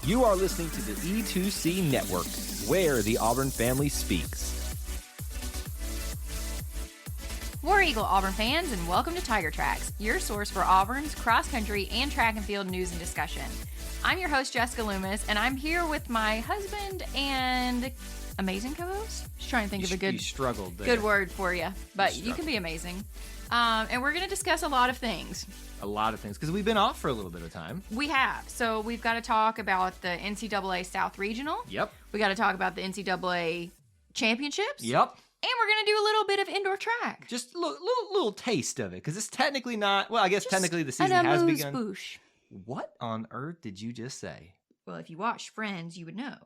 You are listening to the E2C Network, where the Auburn family speaks. War Eagle Auburn fans, and welcome to Tiger Tracks, your source for Auburn's cross-country and track and field news and discussion. I'm your host, Jessica Loomis, and I'm here with my husband and amazing co-host. Just trying to think of a good word for you, but you can be amazing. And we're going to discuss a lot of things. A lot of things, because we've been off for a little bit of time. We have. So we've got to talk about the NCAA South Regional. Yep. We got to talk about the NCAA Championships. Yep. And we're going to do a little bit of indoor track. Just a little taste of it, because it's technically not, well, I guess technically the season has begun. Bouche. What on earth did you just say? Well, if you watch Friends, you would know.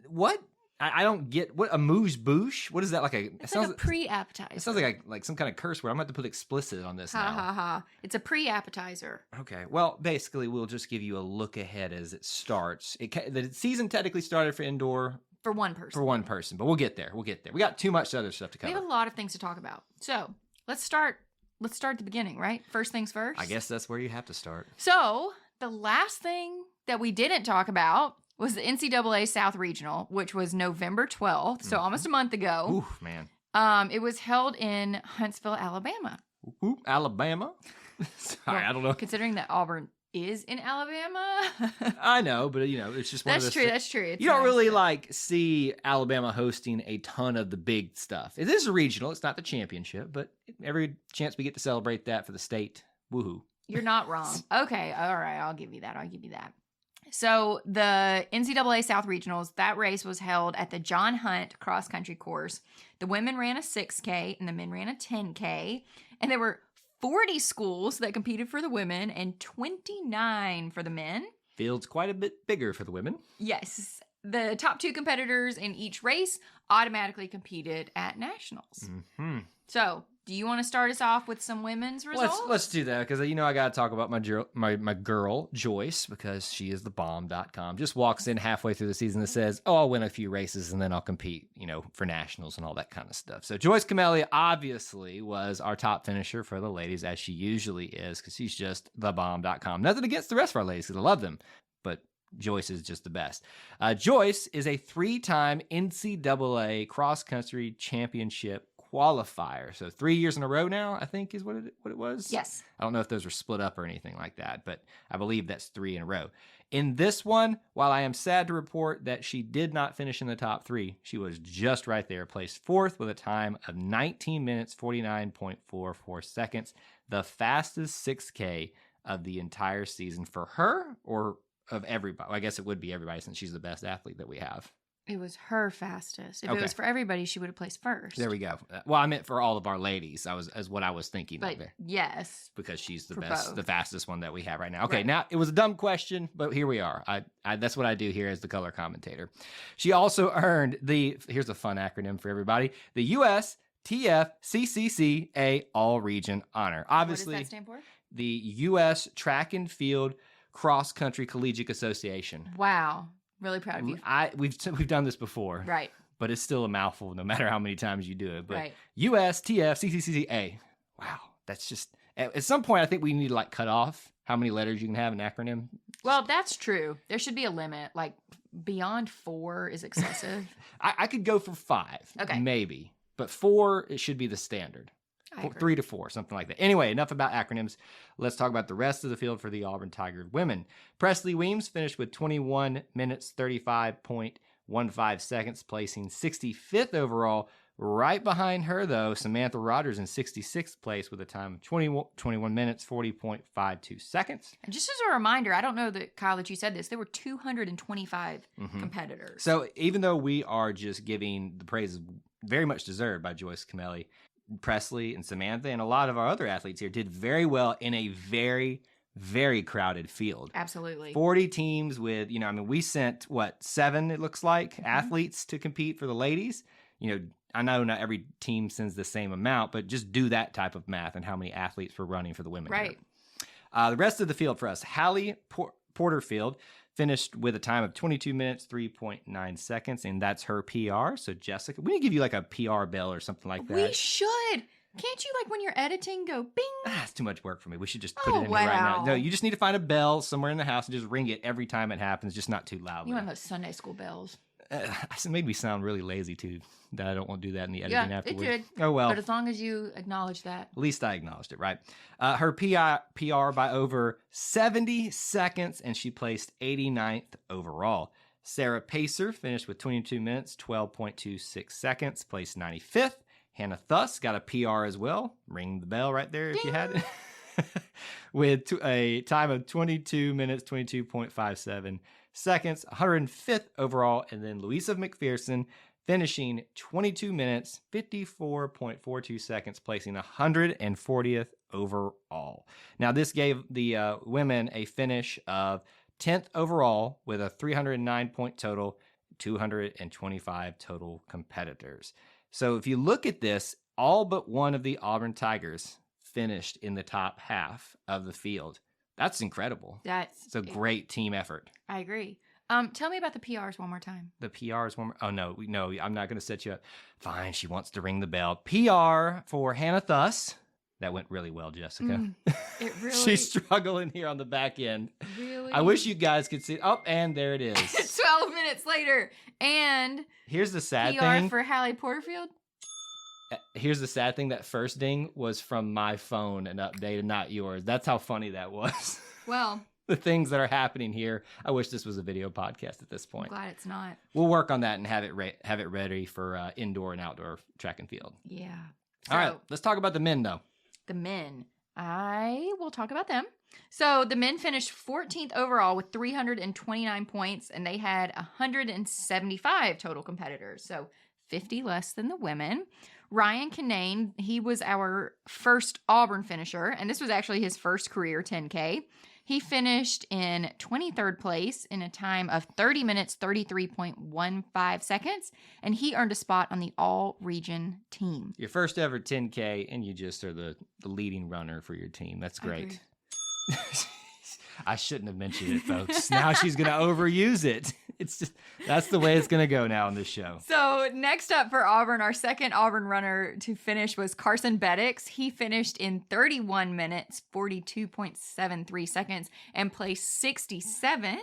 What? I don't get, what, a amuse-bouche? What is that, like a... It's like a pre-appetizer. It sounds like some kind of curse word. I'm going to have to put explicit on this now. Ha, ha, ha. It's a pre-appetizer. Okay. Well, basically, we'll just give you a look ahead as it starts. The season technically started for indoor... For one person. For one person, but we'll get there. We got too much other stuff to cover. We have a lot of things to talk about. So, let's start at the beginning, right? First things first. I guess that's where you have to start. So, the last thing that we didn't talk about was the NCAA South Regional, which was November 12th, so almost a month ago. Ooh, man. It was held in Huntsville, Alabama. Ooh, Alabama? Sorry, well, I don't know. Considering that Auburn is in Alabama. I know, but it's just one of those That's true. It's you don't really see Alabama hosting a ton of the big stuff. It is a regional, it's not the championship, but every chance we get to celebrate that for the state, woohoo. You're not wrong. Okay, all right, I'll give you that. So the NCAA South Regionals, that race was held at the John Hunt cross country course. The women ran a 6K and the men ran a 10K, and there were 40 schools that competed for the women and 29 for the men. Field's quite a bit bigger for the women. Yes. The top two competitors in each race automatically competed at nationals. Mm-hmm. So, do you want to start us off with some women's results? Let's do that, because I got to talk about my girl, Joyce, because she is the bomb.com. Just walks in halfway through the season and says, I'll win a few races and then I'll compete, for nationals and all that kind of stuff. So Joyce Kimeli obviously was our top finisher for the ladies, as she usually is, because she's just the bomb.com. Nothing against the rest of our ladies, because I love them, but Joyce is just the best. Joyce is a 3-time NCAA cross-country championship qualifier. So 3 years in a row now, I think is what it was. Yes. I don't know if those were split up or anything like that, but I believe that's 3 in a row. In this one, while I am sad to report that she did not finish in the top 3, she was just right there, placed 4th with a time of 19 minutes, 49.44 seconds, the fastest 6K of the entire season for her, or of everybody. I guess it would be everybody, since she's the best athlete that we have. It was her fastest. If it was for everybody, she would have placed first. There we go. Well, I meant for all of our ladies. As what I was thinking. But of yes, because she's the best, both. The fastest one that we have right now. Okay, right. Now it was a dumb question, but here we are. I that's what I do here as the color commentator. She also earned here's a fun acronym for everybody: the USTFCCCA All-Region Honor. Obviously, what does that stand for? The U.S. Track and Field Cross Country Collegiate Association. Wow. Really proud of you. We've done this before. Right. But it's still a mouthful no matter how many times you do it. But right. USTFCCCA. Wow. That's just, at some point, I think we need to cut off how many letters you can have in an acronym. Well, that's true. There should be a limit. Beyond 4 is excessive. I could go for 5. Okay. Maybe. But 4, it should be the standard. 3 to 4, something like that. Anyway, enough about acronyms. Let's talk about the rest of the field for the Auburn Tiger women. Presley Weems finished with 21 minutes, 35.15 seconds, placing 65th overall. Right behind her, though, Samantha Rogers in 66th place with a time of 21 minutes, 40.52 seconds. And just as a reminder, I don't know that, Kyle, that you said this, there were 225 competitors. So even though we are just giving the praises very much deserved by Joyce Kimeli, Presley and Samantha and a lot of our other athletes here did very well in a very, very crowded field. Absolutely. 40 teams with, we sent, 7, it looks like, athletes to compete for the ladies. I know not every team sends the same amount, but just do that type of math and how many athletes were running for the women. Right. The rest of the field for us, Hallie Porterfield finished with a time of 22 minutes, 3.9 seconds, and that's her PR. So, Jessica, we need to give you a PR bell or something like that. We should. Can't you, like, when you're editing, go bing? It's too much work for me. We should just put it in here right now. Wow. No, you just need to find a bell somewhere in the house and just ring it every time it happens, just not too loudly. You want those Sunday school bells. It made me sound really lazy, too, that I don't want to do that in the editing afterwards. It did. Oh, well. But as long as you acknowledge that. At least I acknowledged it, right? Her PR by over 70 seconds, and she placed 89th overall. Sarah Pacer finished with 22 minutes, 12.26 seconds, placed 95th. Hannah Thuss got a PR as well. Ring the bell right there if you had it. With a time of 22 minutes, 22.57 seconds, 105th overall. And then Louisa McPherson finishing 22 minutes, 54.42 seconds, placing 140th overall. Now, this gave the women a finish of 10th overall with a 309-point total, 225 total competitors. So if you look at this, all but one of the Auburn Tigers finished in the top half of the field. That's incredible. It's a great team effort. I agree. Tell me about the PRs one more time. The PRs one more. Oh, no, I'm not going to set you up. Fine, she wants to ring the bell. PR for Hannah Thuss. That went really well, Jessica. It really... She's struggling here on the back end. Really? I wish you guys could see. Oh, and there it is. 12 minutes later. And here's the sad PR thing. for Hallie Porterfield. Here's the sad thing. That first ding was from my phone and updated, not yours. That's how funny that was. Well, the things that are happening here. I wish this was a video podcast at this point. I'm glad it's not. We'll work on that and have it ready for indoor and outdoor track and field. Yeah. All right, let's talk about the men, though. The men. I will talk about them. So the men finished 14th overall with 329 points, and they had 175 total competitors, so 50 less than the women. Ryan Kinane, he was our first Auburn finisher, and this was actually his first career 10K. He finished in 23rd place in a time of 30 minutes, 33.15 seconds, and he earned a spot on the all-region team. Your first ever 10K, and you just are the leading runner for your team. That's great. I shouldn't have mentioned it, folks. Now she's going to overuse it. It's just, that's the way it's going to go now on this show. So next up for Auburn, our second Auburn runner to finish was Carson Beddix. He finished in 31 minutes, 42.73 seconds, and placed 67th.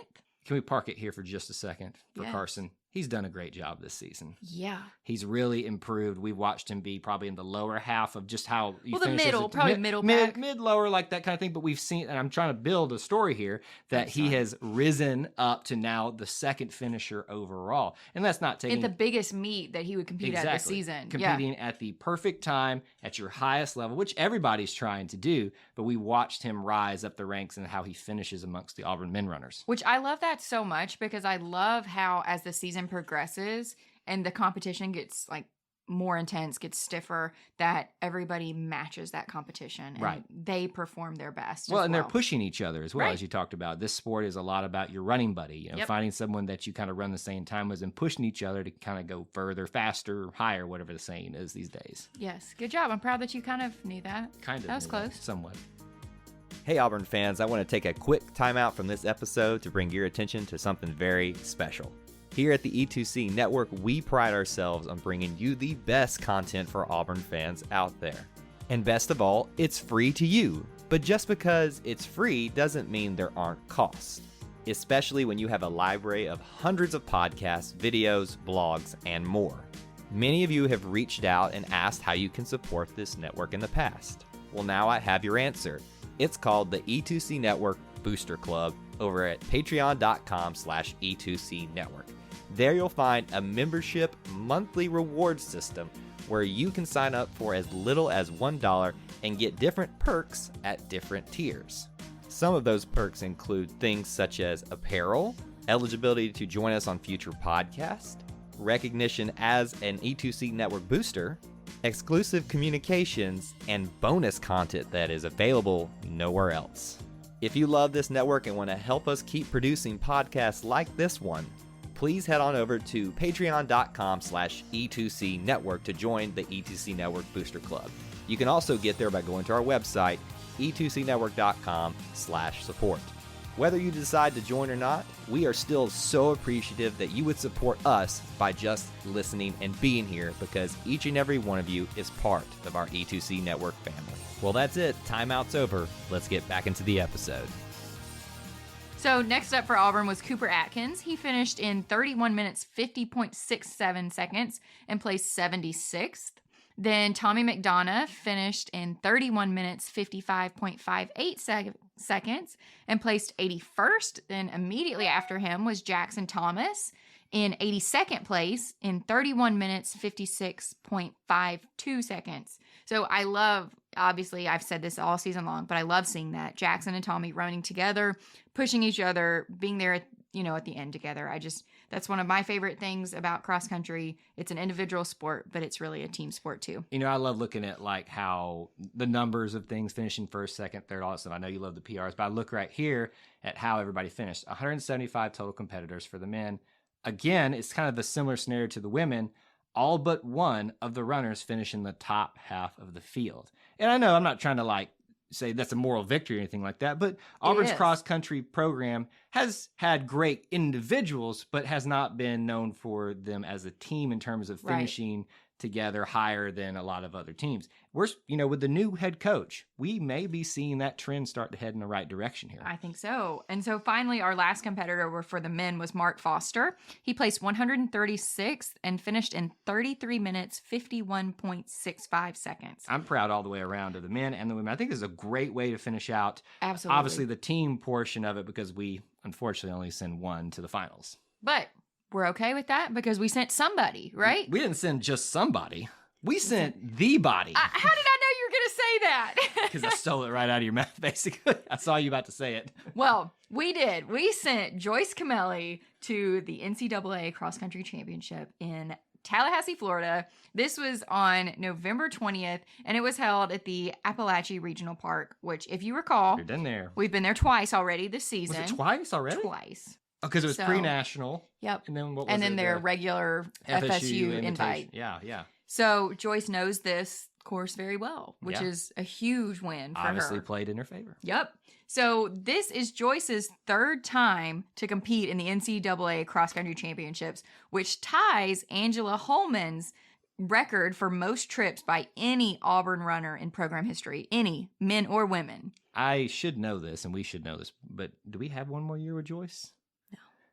Can we park it here for just a second for Yes. Carson? He's done a great job this season. Yeah. He's really improved. We've watched him be probably in the lower half of just how you Well, the finish middle, probably middle pack. mid, lower, like that kind of thing. But we've seen, and I'm trying to build a story here, that he has risen up to now the second finisher overall. And that's not taking... At the biggest meet that he would compete at this season. Competing at the perfect time, at your highest level, which everybody's trying to do. But we watched him rise up the ranks and how he finishes amongst the Auburn men runners. Which I love that so much, because I love how as the season progresses and the competition gets like more intense, gets stiffer, that everybody matches that competition and Right. they perform their best. Well, and they're pushing each other as well, Right. as you talked about. This sport is a lot about your running buddy, Yep. finding someone that you kind of run the same time as and pushing each other to kind of go further, faster, higher, whatever the saying is these days. Yes, good job. I'm proud that you kind of knew that. Kind of. That was knew close. Somewhat. Hey Auburn fans, I want to take a quick timeout from this episode to bring your attention to something very special. Here at the E2C Network, we pride ourselves on bringing you the best content for Auburn fans out there. And best of all, it's free to you. But just because it's free doesn't mean there aren't costs, especially when you have a library of hundreds of podcasts, videos, blogs, and more. Many of you have reached out and asked how you can support this network in the past. Well, now I have your answer. It's called the E2C Network Booster Club over at patreon.com/E2C Network. There you'll find a membership monthly reward system where you can sign up for as little as $1 and get different perks at different tiers. Some of those perks include things such as apparel, eligibility to join us on future podcasts, recognition as an E2C Network booster, exclusive communications, and bonus content that is available nowhere else. If you love this network and want to help us keep producing podcasts like this one, please head on over to patreon.com/E2C Network to join the E2C Network Booster Club. You can also get there by going to our website, e2cnetwork.com/support. Whether you decide to join or not, we are still so appreciative that you would support us by just listening and being here, because each and every one of you is part of our E2C Network family. Well, that's it. Timeout's over. Let's get back into the episode. So next up for Auburn was Cooper Atkins. He finished in 31 minutes, 50.67 seconds and placed 76th. Then Tommy McDonough finished in 31 minutes, 55.58 seconds and placed 81st. Then immediately after him was Jackson Thomas in 82nd place in 31 minutes, 56.52 seconds. So I love, obviously I've said this all season long, but I love seeing that Jackson and Tommy running together, pushing each other, being there at the end together. That's one of my favorite things about cross country. It's an individual sport, but it's really a team sport too. I love looking at like how the numbers of things finishing first, second, third, all that stuff. I know you love the PRs, but I look right here at how everybody finished. 175 total competitors for the men. Again, it's kind of the similar scenario to the women. All but one of the runners finish in the top half of the field. And I know I'm not trying to like say that's a moral victory or anything like that, but Auburn's cross-country program has had great individuals, but has not been known for them as a team in terms of finishing together higher than a lot of other teams. We're, with the new head coach, we may be seeing that trend start to head in the right direction here. I think so. And so finally, our last competitor for the men was Mark Foster. He placed 136th and finished in 33 minutes, 51.65 seconds. I'm proud all the way around of the men and the women. I think this is a great way to finish out, absolutely, obviously the team portion of it, because we unfortunately only send one to the finals. But we're okay with that because we sent somebody, right? We didn't send just somebody. We sent the body. How did I know you were going to say that? Because I stole it right out of your mouth, basically. I saw you about to say it. Well, we did. We sent Joyce Kimeli to the NCAA Cross Country Championship in Tallahassee, Florida. This was on November 20th, and it was held at the Appalachia Regional Park, which, if you recall, You're done there. We've been there twice already this season. Was it twice already? Twice. Oh, because it was pre-national. Yep. And then what was and then it? their regular FSU invite. Yeah. So Joyce knows this course very well, which is a huge win for Obviously her. played in her favor. Yep. So this is Joyce's third time to compete in the NCAA Cross Country Championships, which ties Angela Holman's record for most trips by any Auburn runner in program history, any, men or women. I should know this, and we should know this, but do we have one more year with Joyce?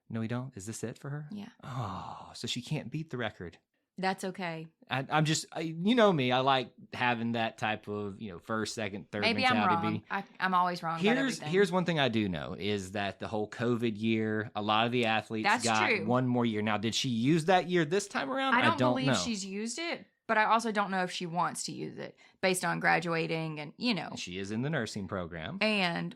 No, we don't? Is this it for her? Yeah. Oh, so she can't beat the record. That's okay. I'm just, you know me, I like having that type of, first, second, third Maybe mentality. I'm wrong. I'm always wrong about everything. Here's one thing I do know is that the whole COVID year, a lot of the athletes got one more year. Now, did she use that year this time around? I don't believe know. She's used it, but I also don't know if she wants to use it based on graduating and, She is in the nursing program. And,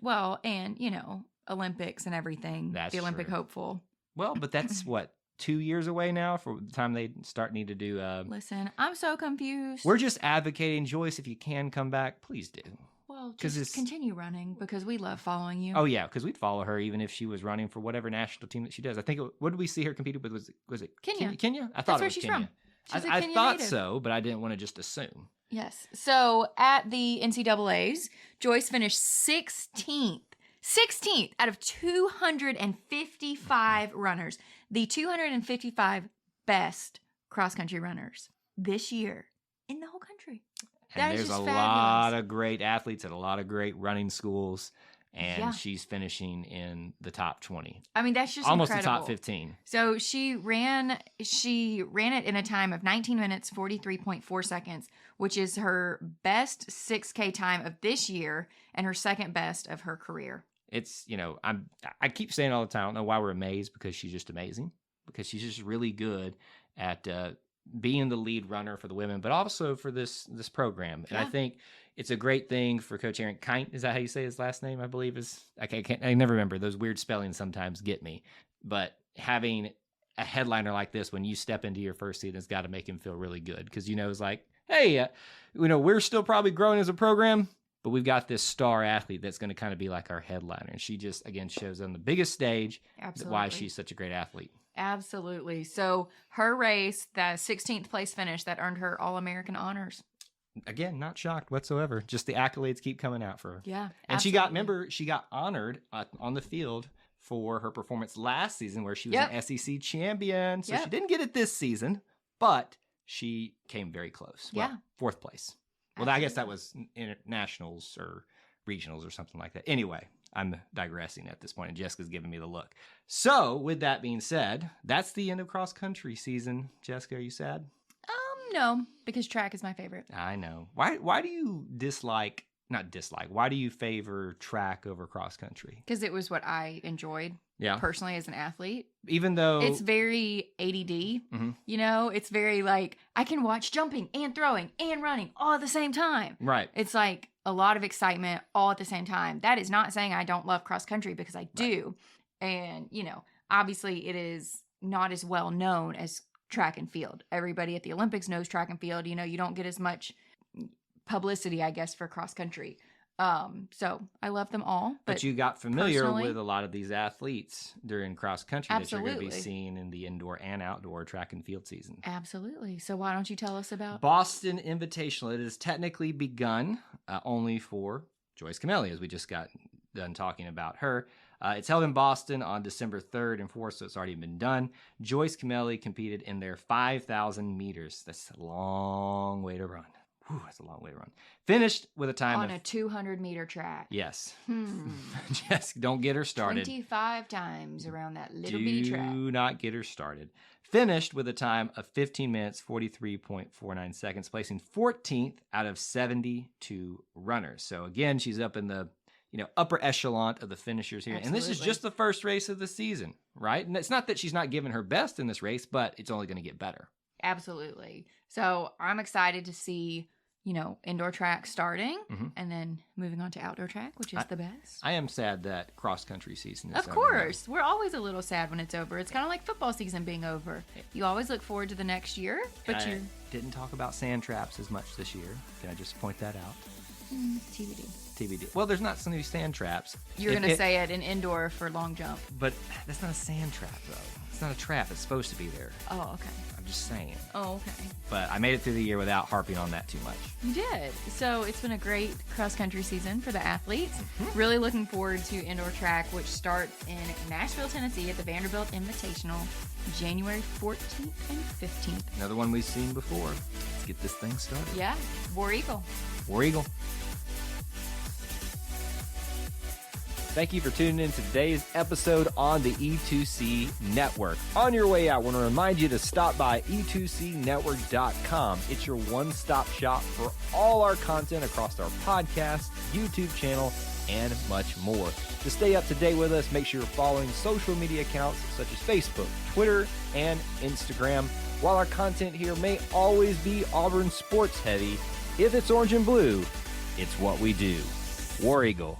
Olympics and everything. That's the Olympic true. hopeful. Well, but that's what, 2 years away now for the time they need to do. Listen, I'm so confused. We're just advocating, Joyce, if you can come back, please do. Well, just continue running because we love following you. Oh, yeah, because we'd follow her even if she was running for whatever national team that she does. I think, what did we see her competing with? Was it Kenya? Kenya? I thought That's it where was she's Kenya. from. She's a I Kenya thought native. so, but I didn't want to just assume. Yes. So at the NCAAs, Joyce finished 16th out of 255 runners. The 255 best cross-country runners this year in the whole country. And there's a lot of great athletes at a lot of great running schools, and she's finishing in the top 20. I mean, that's just almost incredible. the top 15. So she ran it in a time of 19 minutes, 43.4 seconds, which is her best 6K time of this year and her second best of her career. It's, I keep saying all the time, I don't know why we're amazed, because she's just amazing, because she's just really good at being the lead runner for the women, but also for this program. And I think it's a great thing for Coach Aaron Kint. Is that how you say his last name? I believe is. I never remember. Those weird spellings sometimes get me. But having a headliner like this, when you step into your first season, has got to make him feel really good, because it's like, hey, we're still probably growing as a program, but we've got this star athlete that's going to kind of be like our headliner. And she just, again, shows on the biggest stage why she's such a great athlete. Absolutely. So her race, that 16th place finish, that earned her All-American honors. again, not shocked whatsoever. Just the accolades keep coming out for her. Yeah. And she got honored on the field for her performance last season where she was an SEC champion. So she didn't get it this season, but she came very close. Well, 4th place. Well, I guess that was nationals or regionals or something like that. Anyway, I'm digressing at this point, and Jessica's giving me the look. So, with that being said, that's the end of cross-country season. Jessica, are you sad? No, because track is my favorite. I know. Why do you why do you favor track over cross-country? Because it was what I enjoyed personally as an athlete. Even though it's very ADD, you know, it's very like, I can watch jumping and throwing and running all at the same time. Right. It's like a lot of excitement all at the same time. That is not saying I don't love cross-country, because I do. And, you know, obviously it is not as well known as track and field. Everybody at the Olympics knows track and field. You know, you don't get as much publicity, I guess, for cross country. So I love them all. But you got familiar with a lot of these athletes during cross country that you're going to be seeing in the indoor and outdoor track and field season. Absolutely. So why don't you tell us about Boston Invitational? It has technically begun only for Joyce Kimeli, as we just got done talking about her. It's held in Boston on December 3rd and 4th, so it's already been done. Joyce Kimeli competed in their 5,000 meters. That's a long way to run. Whew, that's a long way to run. Finished with a time on a 200-meter track. Yes. Jess, don't get her started. 25 times around that little bitty track. Do not get her started. Finished with a time of 15 minutes, 43.49 seconds, placing 14th out of 72 runners. So again, she's up in the upper echelon of the finishers here. Absolutely. And this is just the first race of the season, right? And it's not that she's not giving her best in this race, but it's only going to get better. Absolutely. So I'm excited to see, indoor track starting and then moving on to outdoor track, which is the best. I am sad that cross-country season is over. Of course. We're always a little sad when it's over. It's kind of like football season being over. You always look forward to the next year, but you didn't talk about sand traps as much this year. Can I just point that out? TBD. Well, there's not so many sand traps. You're going to say it in indoor for long jump. But that's not a sand trap, though. It's not a trap. It's supposed to be there. Oh, okay. I'm just saying. Oh, okay. But I made it through the year without harping on that too much. You did. So it's been a great cross-country season for the athletes. Really looking forward to indoor track, which starts in Nashville, Tennessee at the Vanderbilt Invitational, January 14th and 15th. Another one we've seen before. Let's get this thing started. Yeah. War Eagle. War Eagle. Thank you for tuning in to today's episode on the E2C Network. On your way out, I want to remind you to stop by e2cnetwork.com. It's your one-stop shop for all our content across our podcast, YouTube channel, and much more. To stay up to date with us, make sure you're following social media accounts such as Facebook, Twitter, and Instagram. While our content here may always be Auburn sports heavy, if it's orange and blue, it's what we do. War Eagle.